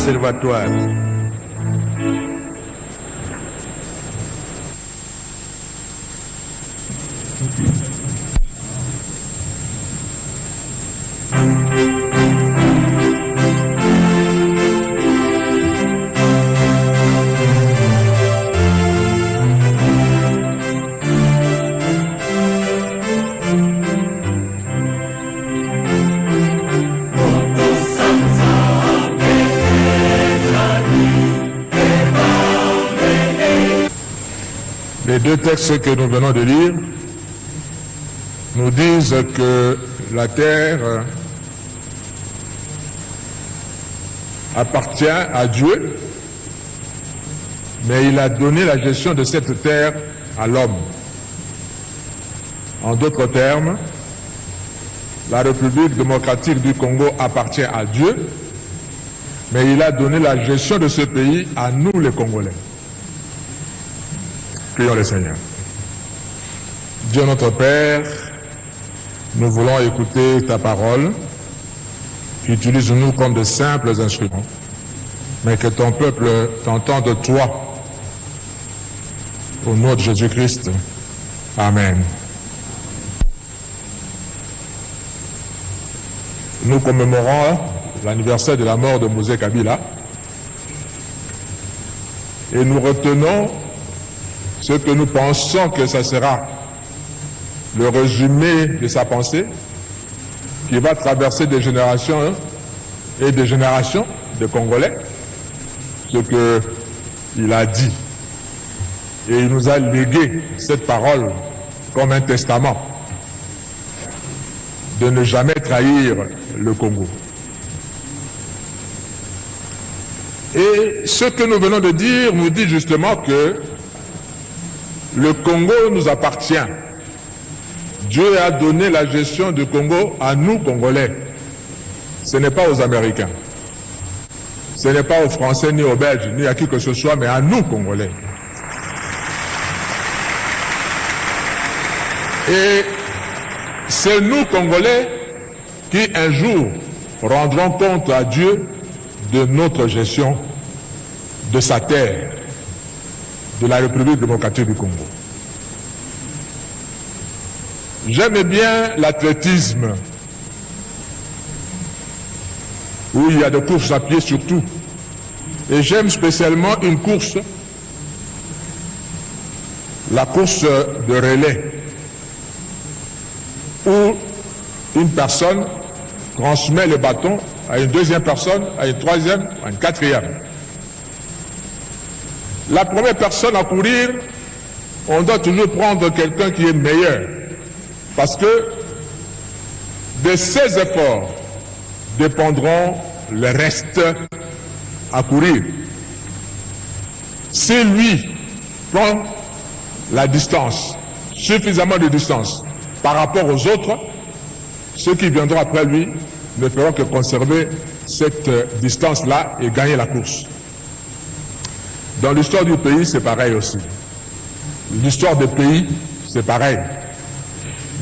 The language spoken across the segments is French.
conservatoire. Les deux textes que nous venons de lire nous disent que la terre appartient à Dieu, mais il a donné la gestion de cette terre à l'homme. En d'autres termes, la République démocratique du Congo appartient à Dieu, mais il a donné la gestion de ce pays à nous les Congolais. Prions le Seigneur. Dieu notre Père, nous voulons écouter ta parole. Utilise-nous comme de simples instruments, mais que ton peuple t'entende toi. Au nom de Jésus-Christ. Amen. Nous commémorons l'anniversaire de la mort de Mosé Kabila et nous retenons ce que nous pensons que ça sera le résumé de sa pensée qui va traverser des générations et des générations de Congolais, ce qu'il a dit. Et il nous a légué cette parole comme un testament de ne jamais trahir le Congo. Et ce que nous venons de dire nous dit justement que le Congo nous appartient. Dieu a donné la gestion du Congo à nous, Congolais. Ce n'est pas aux Américains. Ce n'est pas aux Français, ni aux Belges, ni à qui que ce soit, mais à nous, Congolais. Et c'est nous, Congolais, qui un jour rendrons compte à Dieu de notre gestion de sa terre, de la République démocratique du Congo. J'aime bien l'athlétisme, où il y a des courses à pied surtout. Et j'aime spécialement une course, la course de relais, où une personne transmet le bâton à une deuxième personne, à une troisième, à une quatrième. La première personne à courir, on doit toujours prendre quelqu'un qui est meilleur. Parce que de ses efforts dépendront le reste à courir. Si lui prend la distance, suffisamment de distance par rapport aux autres, ceux qui viendront après lui ne feront que conserver cette distance-là et gagner la course. Dans l'histoire du pays, c'est pareil aussi. L'histoire des pays, c'est pareil.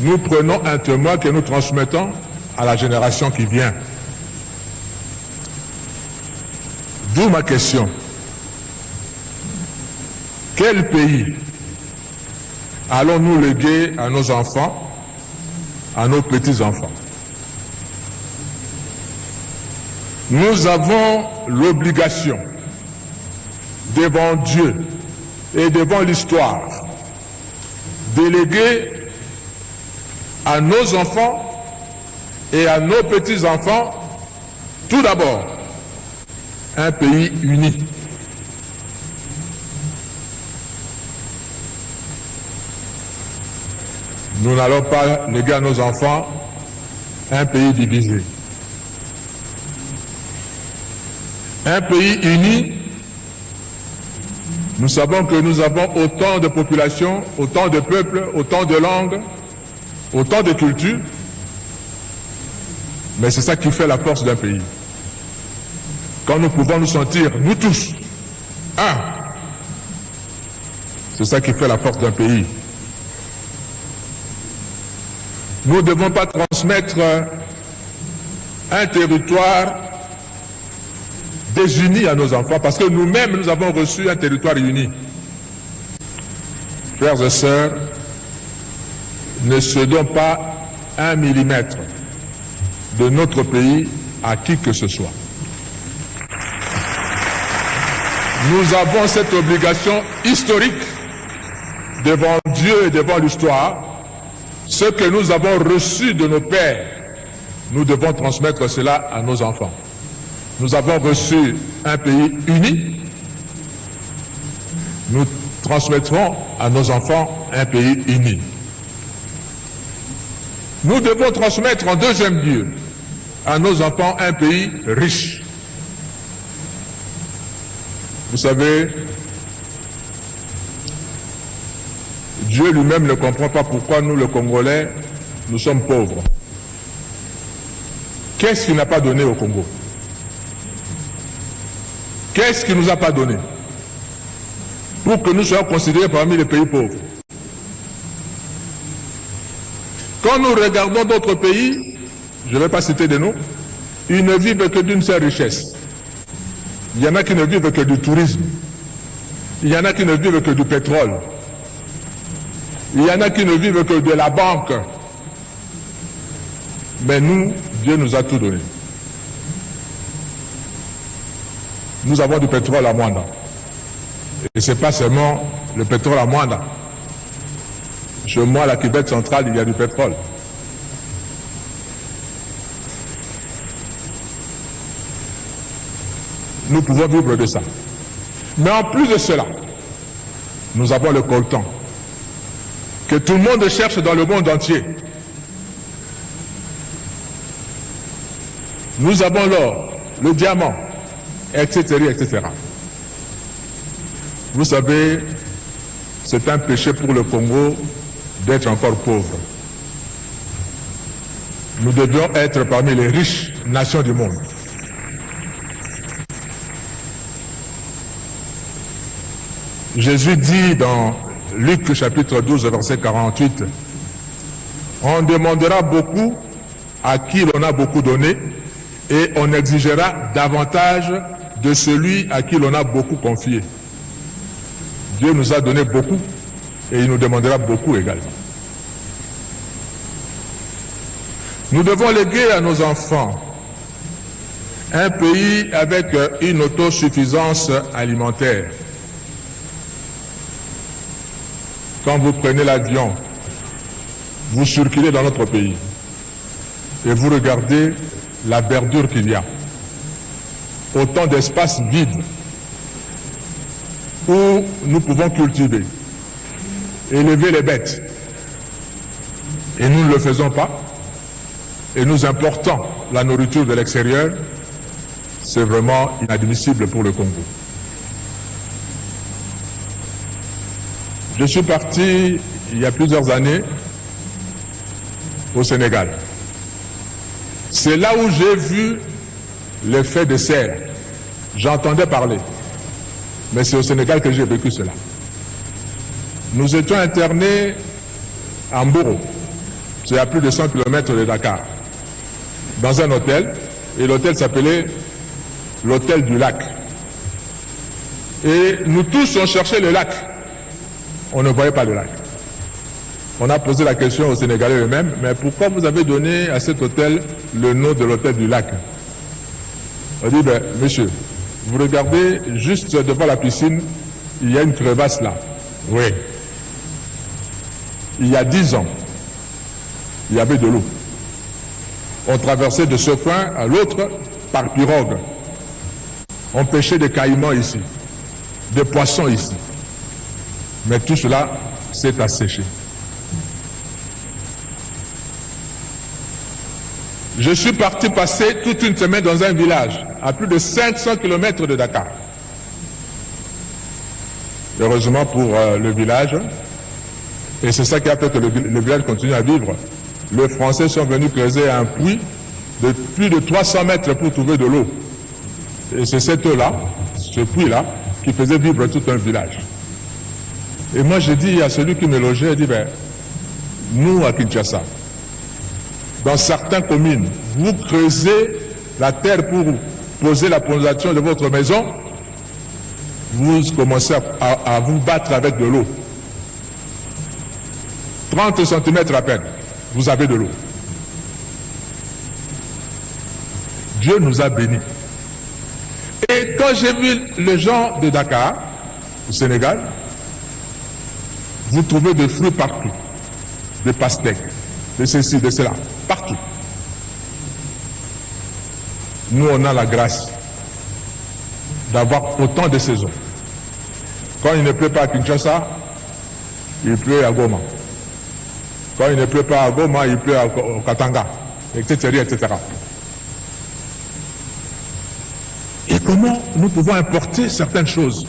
Nous prenons un témoin que nous transmettons à la génération qui vient. D'où ma question. Quel pays allons-nous léguer à nos enfants, à nos petits-enfants? Nous avons l'obligation devant Dieu et devant l'histoire d'éléguer à nos enfants et à nos petits-enfants, tout d'abord, un pays uni. Nous n'allons pas léguer à nos enfants un pays divisé. Un pays uni, nous savons que nous avons autant de populations, autant de peuples, autant de langues, autant de cultures, mais c'est ça qui fait la force d'un pays. Quand nous pouvons nous sentir, nous tous, un, c'est ça qui fait la force d'un pays. Nous ne devons pas transmettre un territoire désunis à nos enfants, parce que nous-mêmes, nous avons reçu un territoire uni. Frères et sœurs, ne cédons pas 1 millimètre de notre pays à qui que ce soit. Nous avons cette obligation historique devant Dieu et devant l'histoire. Ce que nous avons reçu de nos pères, nous devons transmettre cela à nos enfants. Nous avons reçu un pays uni. Nous transmettrons à nos enfants un pays uni. Nous devons transmettre en deuxième lieu à nos enfants un pays riche. Vous savez, Dieu lui-même ne comprend pas pourquoi nous, les Congolais, nous sommes pauvres. Qu'est-ce qu'il n'a pas donné au Congo? Qu'est-ce qu'il ne nous a pas donné pour que nous soyons considérés parmi les pays pauvres? Quand nous regardons d'autres pays, je ne vais pas citer de noms, ils ne vivent que d'une seule richesse. Il y en a qui ne vivent que du tourisme. Il y en a qui ne vivent que du pétrole. Il y en a qui ne vivent que de la banque. Mais nous, Dieu nous a tout donné. Nous avons du pétrole à Mwanda. Et ce n'est pas seulement le pétrole à Mwanda. Chez moi, à la Québec centrale, il y a du pétrole. Nous pouvons vivre de ça. Mais en plus de cela, nous avons le coltan, que tout le monde cherche dans le monde entier. Nous avons l'or, le diamant, etc., etc. Vous savez, c'est un péché pour le Congo d'être encore pauvre. Nous devions être parmi les riches nations du monde. Jésus dit dans Luc chapitre 12, verset 48, « On demandera beaucoup à qui l'on a beaucoup donné, et on exigera davantage de celui à qui l'on a beaucoup confié. » Dieu nous a donné beaucoup, et il nous demandera beaucoup également. Nous devons léguer à nos enfants un pays avec une autosuffisance alimentaire. Quand vous prenez l'avion, vous circulez dans notre pays et vous regardez la verdure qu'il y a, autant d'espaces vides où nous pouvons cultiver, élever les bêtes. Et nous ne le faisons pas, et nous importons la nourriture de l'extérieur, c'est vraiment inadmissible pour le Congo. Je suis parti il y a plusieurs années au Sénégal. C'est là où j'ai vu l'effet de serre. J'entendais parler, mais c'est au Sénégal que j'ai vécu cela. Nous étions internés à Mboro, c'est à plus de 100 km de Dakar, dans un hôtel, et l'hôtel s'appelait l'hôtel du lac. Et nous tous, on cherchait le lac. On ne voyait pas le lac. On a posé la question aux Sénégalais eux-mêmes, mais pourquoi vous avez donné à cet hôtel le nom de l'hôtel du lac? On dit, ben, monsieur, vous regardez juste devant la piscine, il y a une crevasse là. Oui. Il y a 10 ans, il y avait de l'eau. On traversait de ce coin à l'autre par pirogue. On pêchait des caïmans ici, des poissons ici. Mais tout cela s'est asséché. Je suis parti passer toute une semaine dans un village, à plus de 500 km de Dakar. Heureusement pour le village, et c'est ça qui a fait que le village continue à vivre, les Français sont venus creuser un puits de plus de 300 mètres pour trouver de l'eau. Et c'est cette eau-là, ce puits-là, qui faisait vivre tout un village. Et moi, j'ai dit à celui qui me logeait, il dit, ben, nous, à Kinshasa, dans certaines communes, vous creusez la terre pour posez la fondation de votre maison, vous commencez à vous battre avec de l'eau. 30 cm à peine, vous avez de l'eau. Dieu nous a bénis. Et quand j'ai vu les gens de Dakar, au Sénégal, vous trouvez des fruits partout, des pastèques, de ceci, de cela, partout. Nous, on a la grâce d'avoir autant de saisons. Quand il ne pleut pas à Kinshasa, il pleut à Goma. Quand il ne pleut pas à Goma, il pleut au Katanga, etc., etc. Et comment nous pouvons importer certaines choses?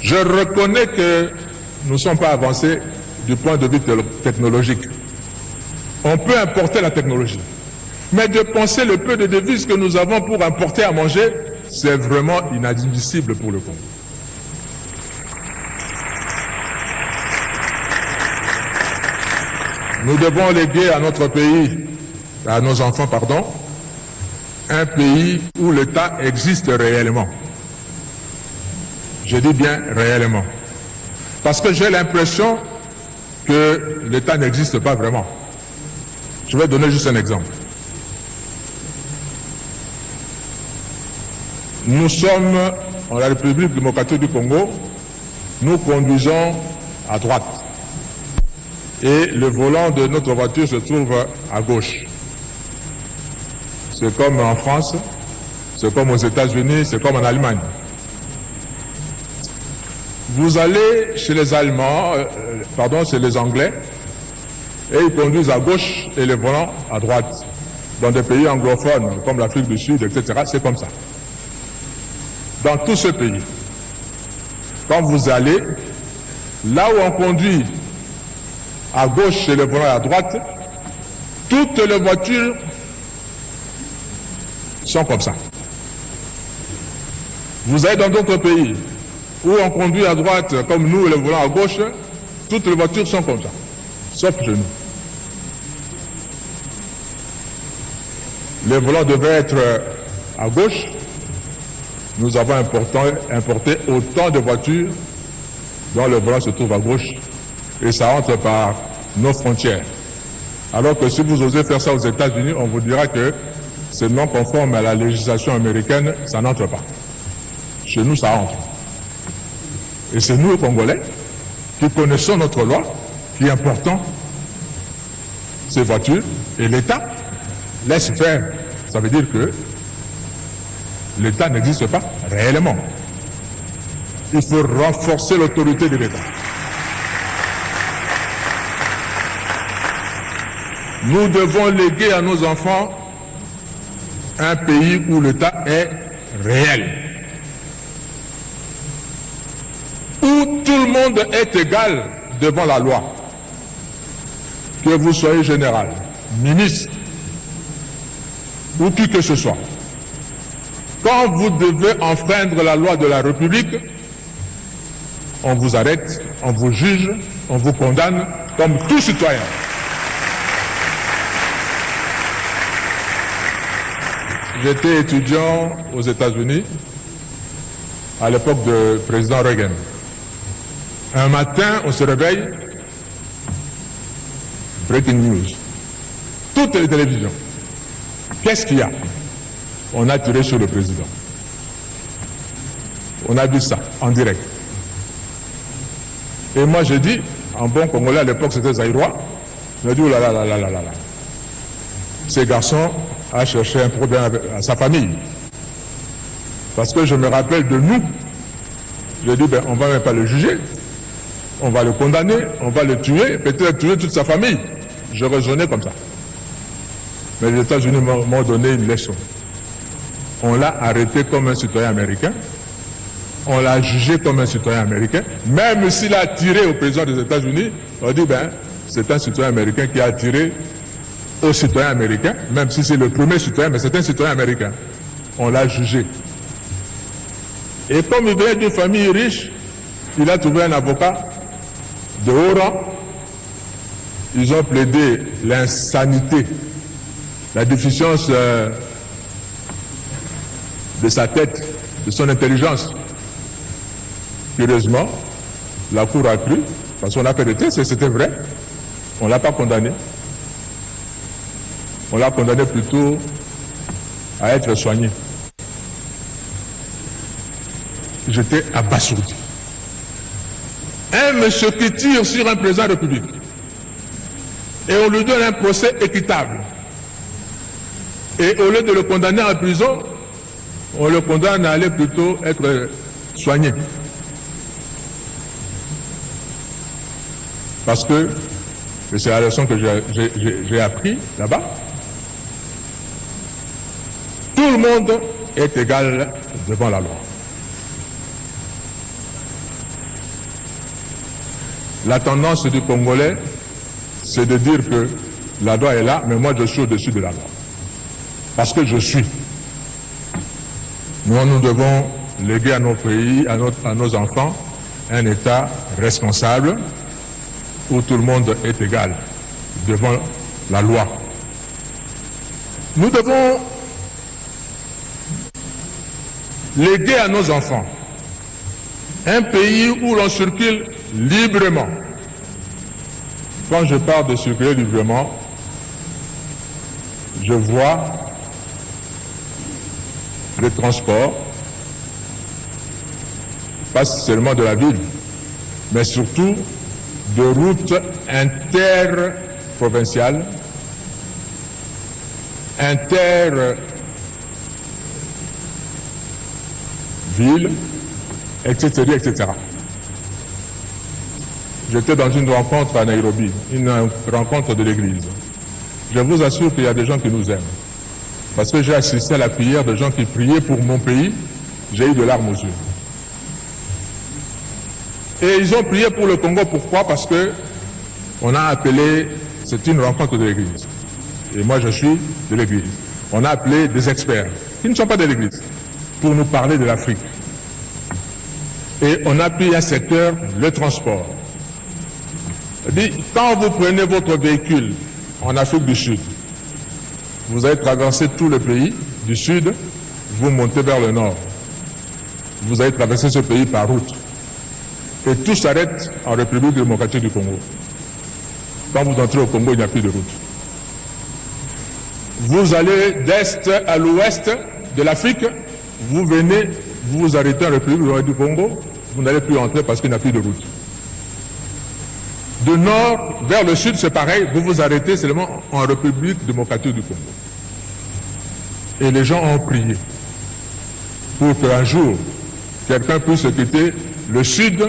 Je reconnais que nous ne sommes pas avancés du point de vue technologique. On peut importer la technologie. Mais de penser le peu de devises que nous avons pour importer à manger, c'est vraiment inadmissible pour le Congo. Nous devons léguer à notre pays, à nos enfants, pardon, un pays où l'État existe réellement. Je dis bien réellement. Parce que j'ai l'impression que l'État n'existe pas vraiment. Je vais donner juste un exemple. Nous sommes en la République démocratique du Congo, nous conduisons à droite. Et le volant de notre voiture se trouve à gauche. C'est comme en France, c'est comme aux États-Unis, c'est comme en Allemagne. Vous allez chez les Allemands, chez les Anglais, et ils conduisent à gauche et le volant à droite. Dans des pays anglophones, comme l'Afrique du Sud, etc., c'est comme ça. Dans tout ce pays, quand vous allez, là où on conduit à gauche et le volant à droite, toutes les voitures sont comme ça. Vous allez dans d'autres pays où on conduit à droite comme nous et le volant à gauche, toutes les voitures sont comme ça, sauf chez nous. Le volant devait être à gauche. Nous avons importé autant de voitures dont le volant se trouve à gauche et ça entre par nos frontières. Alors que si vous osez faire ça aux États-Unis, on vous dira que c'est non conforme à la législation américaine, ça n'entre pas. Chez nous, ça entre. Et c'est nous, les Congolais, qui connaissons notre loi, qui importons ces voitures, et l'État laisse faire. Ça veut dire que l'État n'existe pas réellement. Il faut renforcer l'autorité de l'État. Nous devons léguer à nos enfants un pays où l'État est réel. Où tout le monde est égal devant la loi. Que vous soyez général, ministre, ou qui que ce soit. Quand vous devez enfreindre la loi de la République, on vous arrête, on vous juge, on vous condamne comme tout citoyen. J'étais étudiant aux États-Unis à l'époque du président Reagan. Un matin, on se réveille, breaking news, toutes les télévisions. Qu'est-ce qu'il y a? On a tiré sur le président. On a vu ça en direct. Et moi j'ai dit, en bon congolais à l'époque c'était Zaïrois, j'ai dit oh là là là là là là là. Ces garçons a cherché un problème à sa famille. Parce que je me rappelle de nous. J'ai dit ben on va même pas le juger, on va le condamner, on va le tuer, peut-être tuer toute sa famille. Je raisonnais comme ça. Mais les États-Unis m'ont donné une leçon. On l'a arrêté comme un citoyen américain, on l'a jugé comme un citoyen américain, même s'il a tiré au président des États-Unis, on dit ben c'est un citoyen américain qui a tiré au citoyen américain, même si c'est le premier citoyen, mais c'est un citoyen américain. On l'a jugé. Et comme il vient d'une famille riche, il a trouvé un avocat de haut rang. Ils ont plaidé l'insanité, la déficience de sa tête, de son intelligence. Curieusement, la Cour a cru, parce qu'on a fait des tests et c'était vrai, on ne l'a pas condamné. On l'a condamné plutôt à être soigné. J'étais abasourdi. Un monsieur qui tire sur un président de la République et on lui donne un procès équitable. Et au lieu de le condamner en prison, on le condamne à aller plutôt être soigné. Parce que, et c'est la leçon que j'ai appris là-bas, tout le monde est égal devant la loi. La tendance du Congolais, c'est de dire que la loi est là, mais moi je suis au-dessus de la loi. Parce que je suis. Nous devons léguer à nos pays, à nos enfants, un État responsable où tout le monde est égal devant la loi. Nous devons léguer à nos enfants un pays où l'on circule librement. Quand je parle de circuler librement, je vois le transport, pas seulement de la ville, mais surtout de routes interprovinciales, intervilles, etc., etc. J'étais dans une rencontre à Nairobi, une rencontre de l'église. Je vous assure qu'il y a des gens qui nous aiment. Parce que j'ai assisté à la prière de gens qui priaient pour mon pays, j'ai eu de larmes aux yeux. Et ils ont prié pour le Congo, pourquoi? Parce que on a appelé, c'est une rencontre de l'église. Et moi je suis de l'église. On a appelé des experts, qui ne sont pas de l'église, pour nous parler de l'Afrique. Et on a pris un secteur, le transport. Quand vous prenez votre véhicule en Afrique du Sud, vous allez traverser tout le pays du Sud, vous montez vers le Nord. Vous allez traverser ce pays par route. Et tout s'arrête en République démocratique du Congo. Quand vous entrez au Congo, il n'y a plus de route. Vous allez d'est à l'ouest de l'Afrique, vous venez, vous vous arrêtez en République démocratique du Congo, vous n'allez plus entrer parce qu'il n'y a plus de route. De nord vers le sud, c'est pareil, vous vous arrêtez seulement en République démocratique du Congo. Et les gens ont prié pour qu'un jour, quelqu'un puisse quitter le sud,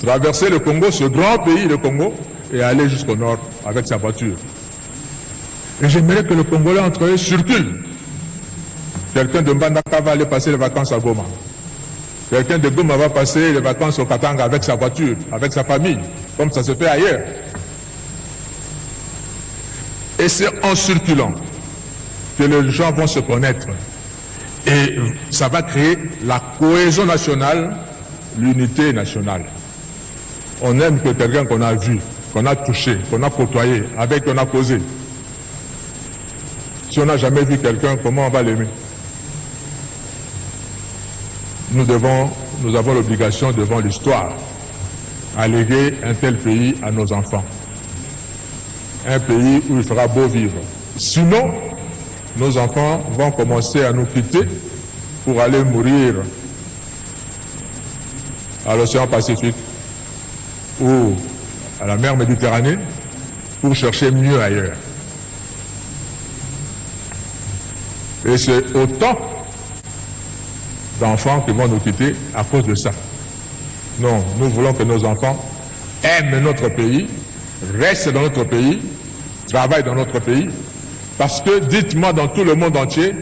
traverser le Congo, ce grand pays, le Congo, et aller jusqu'au nord avec sa voiture. Et j'aimerais que le Congolais entre eux circule. Quelqu'un de Mbandaka va aller passer les vacances à Goma. Quelqu'un de Goma va passer les vacances au Katanga avec sa voiture, avec sa famille, comme ça se fait ailleurs. Et c'est en circulant que les gens vont se connaître. Et ça va créer la cohésion nationale, l'unité nationale. On aime que quelqu'un qu'on a vu, qu'on a touché, qu'on a côtoyé, avec qui on a causé. Si on n'a jamais vu quelqu'un, comment on va l'aimer? Nous avons l'obligation devant l'histoire à léguer un tel pays à nos enfants. Un pays où il fera beau vivre. Sinon, nos enfants vont commencer à nous quitter pour aller mourir à l'océan Pacifique ou à la mer Méditerranée pour chercher mieux ailleurs. Et c'est autant d'enfants qui vont nous quitter à cause de ça. Non, nous voulons que nos enfants aiment notre pays, restent dans notre pays, travaillent dans notre pays, parce que dites-moi dans tout le monde entier,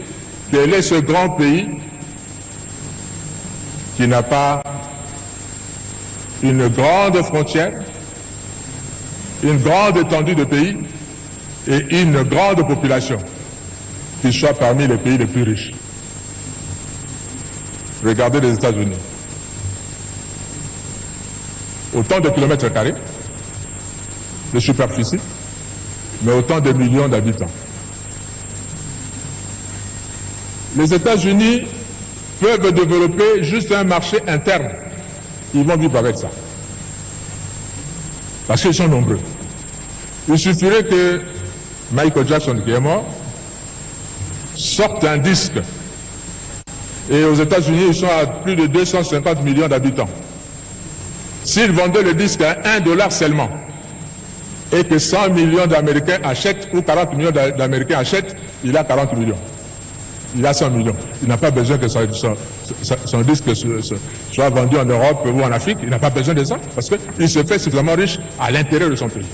quel est ce grand pays qui n'a pas une grande frontière, une grande étendue de pays et une grande population qui soit parmi les pays les plus riches. Regardez les États-Unis. Autant de kilomètres carrés de superficie, mais autant de millions d'habitants. Les États-Unis peuvent développer juste un marché interne. Ils vont vivre avec ça. Parce qu'ils sont nombreux. Il suffirait que Michael Jackson, qui est mort, sorte un disque. Et aux États-Unis, ils sont à plus de 250 millions d'habitants. S'ils vendaient le disque à $1 seulement, et que 100 millions d'Américains achètent, ou 40 millions d'Américains achètent, il a 40 millions. Il a 100 millions. Il n'a pas besoin que son disque soit vendu en Europe ou en Afrique. Il n'a pas besoin de ça, parce qu'il se fait suffisamment riche à l'intérieur de son pays.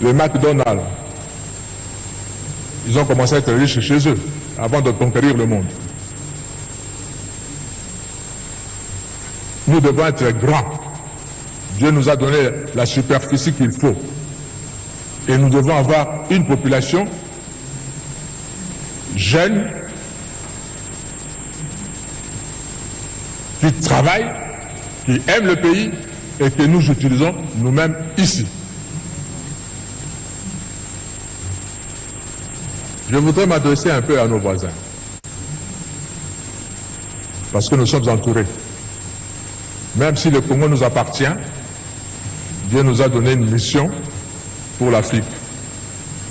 Les McDonald's, ils ont commencé à être riches chez eux, avant de conquérir le monde. Nous devons être grands. Dieu nous a donné la superficie qu'il faut. Et nous devons avoir une population jeune, qui travaille, qui aime le pays et que nous utilisons nous-mêmes ici. Je voudrais m'adresser un peu à nos voisins, parce que nous sommes entourés. Même si le Congo nous appartient, Dieu nous a donné une mission pour l'Afrique.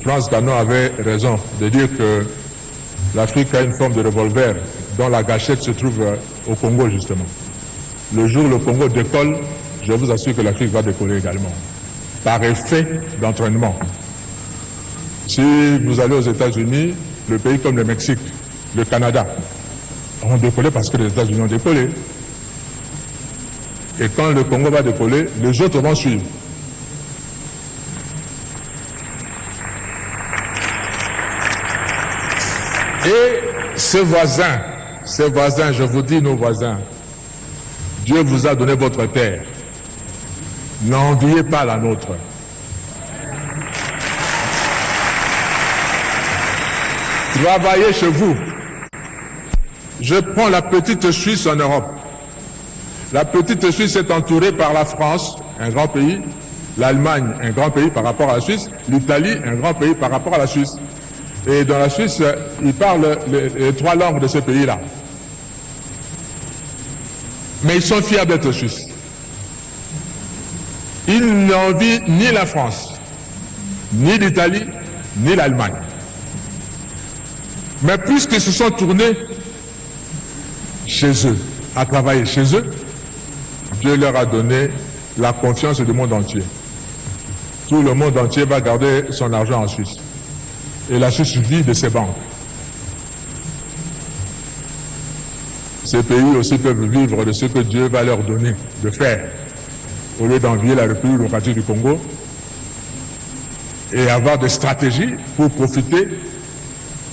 France Fanon avait raison de dire que l'Afrique a une forme de revolver dont la gâchette se trouve au Congo justement. Le jour où le Congo décolle, je vous assure que l'Afrique va décoller également, par effet d'entraînement. Si vous allez aux États-Unis, le pays comme le Mexique, le Canada, ont décollé parce que les États-Unis ont décollé. Et quand le Congo va décoller, les autres vont suivre. Et ces voisins, je vous dis nos voisins, Dieu vous a donné votre terre. N'enviez pas la nôtre. Travaillez chez vous. Je prends la petite Suisse en Europe. La petite Suisse est entourée par la France, un grand pays, l'Allemagne, un grand pays par rapport à la Suisse, l'Italie, un grand pays par rapport à la Suisse. Et dans la Suisse, ils parlent les 3 langues de ce pays-là. Mais ils sont fiers d'être Suisses. Ils n'envient ni la France, ni l'Italie, ni l'Allemagne. Mais puisqu'ils se sont tournés chez eux, à travailler chez eux, Dieu leur a donné la confiance du monde entier. Tout le monde entier va garder son argent en Suisse. Et la Suisse vit de ses banques. Ces pays aussi peuvent vivre de ce que Dieu va leur donner de faire, au lieu d'envier la République démocratique du Congo et avoir des stratégies pour profiter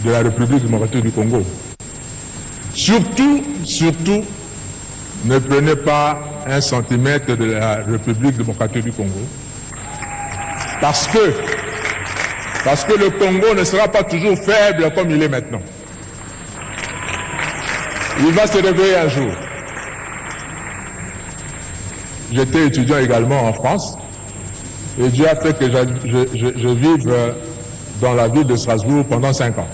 de la République démocratique du Congo. Surtout, ne prenez pas 1 centimètre de la République démocratique du Congo. Parce que le Congo ne sera pas toujours faible comme il est maintenant. Il va se réveiller un jour. J'étais étudiant également en France et Dieu a fait que je vive dans la ville de Strasbourg pendant 5 ans.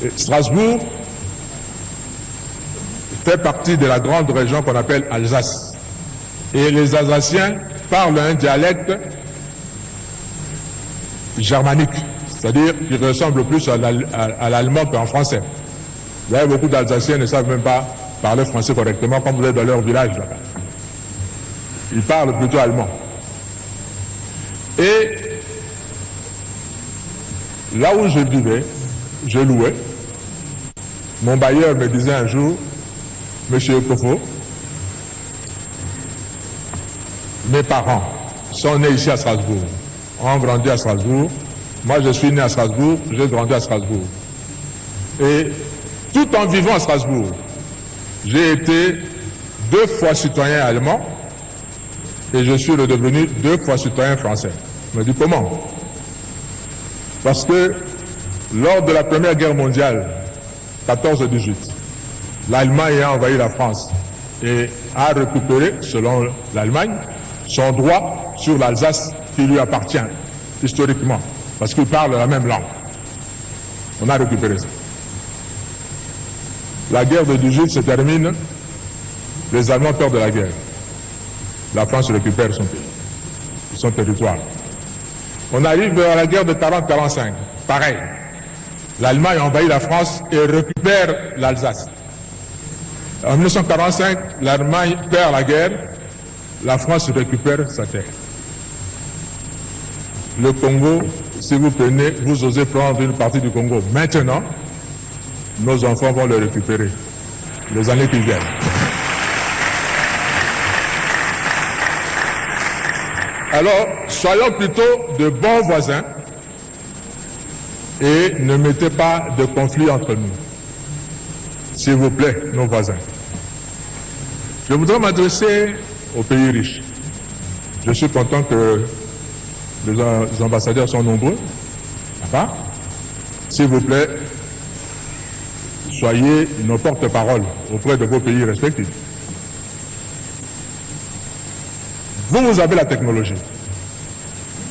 Et Strasbourg fait partie de la grande région qu'on appelle Alsace. Et les Alsaciens parlent un dialecte germanique, c'est-à-dire qui ressemble plus à l'allemand qu'en français. Vous avez beaucoup d'Alsaciens qui ne savent même pas parler français correctement quand vous êtes dans leur village là-bas. Ils parlent plutôt allemand. Et là où je vivais, je louais. Mon bailleur me disait un jour, Monsieur Kofo, mes parents sont nés ici à Strasbourg, ont grandi à Strasbourg. Moi, je suis né à Strasbourg, j'ai grandi à Strasbourg. Et tout en vivant à Strasbourg, j'ai été 2 fois citoyen allemand et je suis redevenu 2 fois citoyen français. Je me dis comment? Parce que lors de la Première Guerre mondiale, 14-18, l'Allemagne a envahi la France et a récupéré, selon l'Allemagne, son droit sur l'Alsace qui lui appartient historiquement, parce qu'il parle la même langue. On a récupéré ça. La guerre de 18 se termine, les Allemands perdent la guerre. La France récupère son territoire. On arrive à la guerre de 40-45, pareil. L'Allemagne envahit la France et récupère l'Alsace. En 1945, l'Allemagne perd la guerre, la France récupère sa terre. Le Congo, si vous osez prendre une partie du Congo maintenant, nos enfants vont le récupérer les années qui viennent. Alors, soyons plutôt de bons voisins et ne mettez pas de conflit entre nous. S'il vous plaît, nos voisins. Je voudrais m'adresser aux pays riches. Je suis content que les ambassadeurs sont nombreux. D'accord? S'il vous plaît, soyez nos porte-parole auprès de vos pays respectifs. Vous avez la technologie.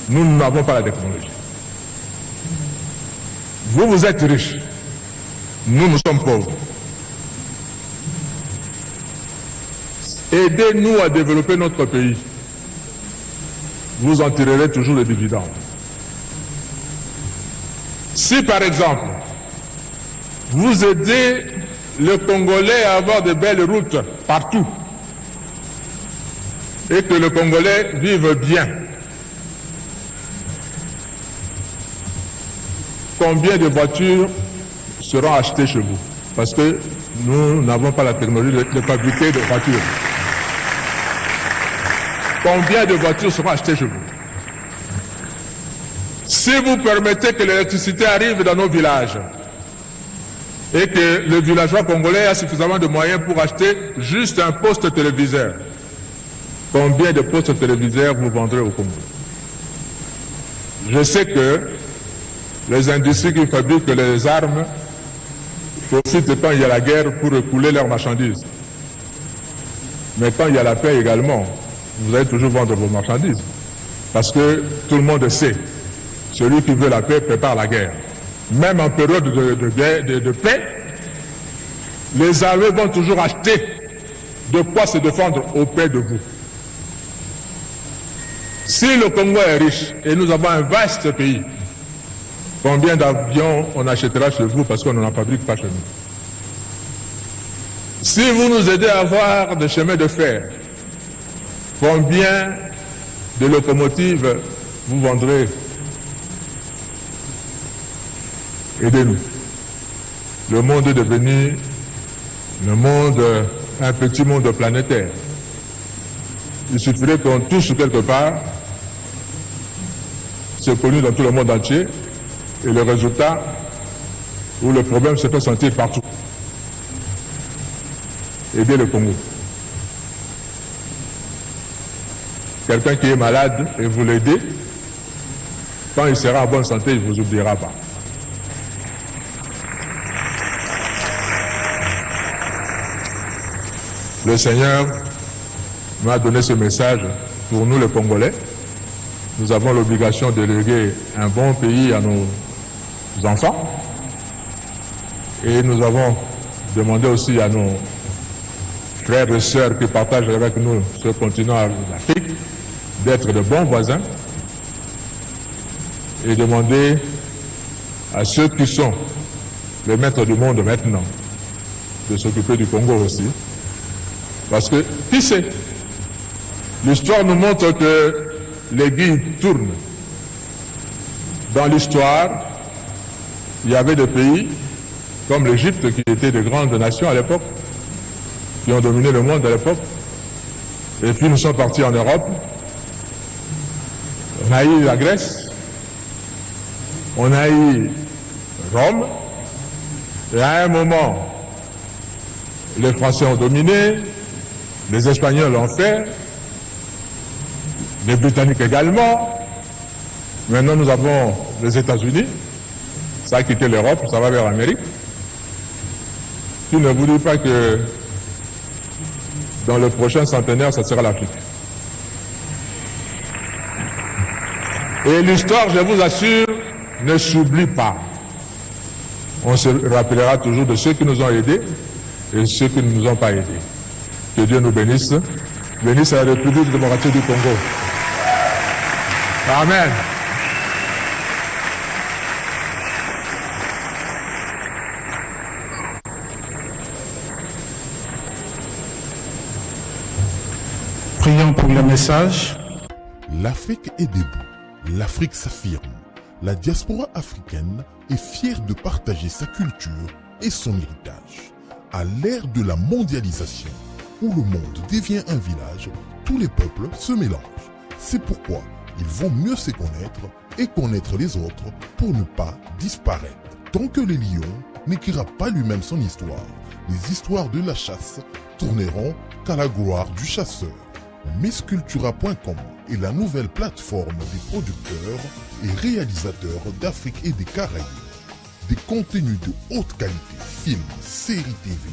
Nous n'avons pas la technologie. Vous êtes riches. Nous sommes pauvres. Aidez-nous à développer notre pays. Vous en tirerez toujours les dividendes. Si par exemple, vous aidez le Congolais à avoir de belles routes partout, et que le Congolais vive bien, combien de voitures seront achetées chez vous? Parce que nous n'avons pas la technologie de fabriquer des voitures. Combien de voitures seront achetées chez vous? Si vous permettez que l'électricité arrive dans nos villages et que le villageois congolais a suffisamment de moyens pour acheter juste un poste téléviseur, combien de postes téléviseurs vous vendrez au Congo? Je sais que les industries qui fabriquent les armes profitent quand il y a la guerre pour écouler leurs marchandises. Mais quand il y a la paix également, vous allez toujours vendre vos marchandises. Parce que tout le monde sait, celui qui veut la paix prépare la guerre. Même en période de paix, les armées vont toujours acheter de quoi se défendre auprès de vous. Si le Congo est riche et nous avons un vaste pays, combien d'avions on achètera chez vous parce qu'on n'en fabrique pas chez nous? Si vous nous aidez à avoir des chemins de fer, combien de locomotives vous vendrez? Aidez-nous. Le monde est devenu un petit monde planétaire. Il suffirait qu'on touche quelque part, c'est connu dans tout le monde entier, et le résultat, où le problème se fait sentir partout. Aidez le Congo. Quelqu'un qui est malade et vous l'aidez, quand il sera en bonne santé, il ne vous oubliera pas. Le Seigneur m'a donné ce message pour nous les Congolais. Nous avons l'obligation de léguer un bon pays à nos enfants. Et nous avons demandé aussi à nos frères et sœurs qui partagent avec nous ce continent d'Afrique d'être de bons voisins et demander à ceux qui sont les maîtres du monde maintenant de s'occuper du Congo aussi. Parce que, qui sait, l'histoire nous montre que l'aiguille tourne. Dans l'histoire, il y avait des pays comme l'Égypte qui étaient de grandes nations à l'époque, qui ont dominé le monde à l'époque. Et puis nous sommes partis en Europe. On a eu la Grèce, on a eu Rome, et à un moment, les Français ont dominé, les Espagnols l'ont fait, les Britanniques également. Maintenant, nous avons les États-Unis. Ça a quitté l'Europe, ça va vers l'Amérique. Qui ne vous dit pas que dans le prochain centenaire, ça sera l'Afrique. Et l'histoire, je vous assure, ne s'oublie pas. On se rappellera toujours de ceux qui nous ont aidés et ceux qui ne nous ont pas aidés. Que Dieu nous bénisse. Bénisse la République démocratique du Congo. Amen. Prions pour le message. L'Afrique est debout. L'Afrique s'affirme. La diaspora africaine est fière de partager sa culture et son héritage. À l'ère de la mondialisation, où le monde devient un village, tous les peuples se mélangent. C'est pourquoi il vaut mieux se connaître et connaître les autres pour ne pas disparaître. Tant que le lion n'écrira pas lui-même son histoire, les histoires de la chasse tourneront qu'à la gloire du chasseur. Mescultura.com est la nouvelle plateforme des producteurs et réalisateurs d'Afrique et des Caraïbes. Des contenus de haute qualité, films, séries TV,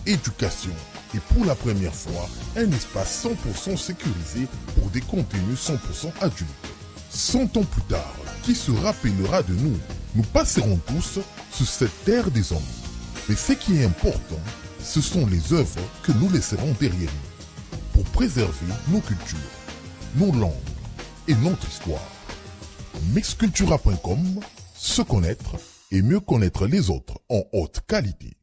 éducation et pour la première fois, un espace 100% sécurisé pour des contenus 100% adultes. 100 ans plus tard, qui se rappellera de nous? Nous passerons tous sur cette terre des hommes. Mais ce qui est important, ce sont les œuvres que nous laisserons derrière nous pour préserver nos cultures, nos langues et notre histoire. Mixcultura.com, se connaître et mieux connaître les autres en haute qualité.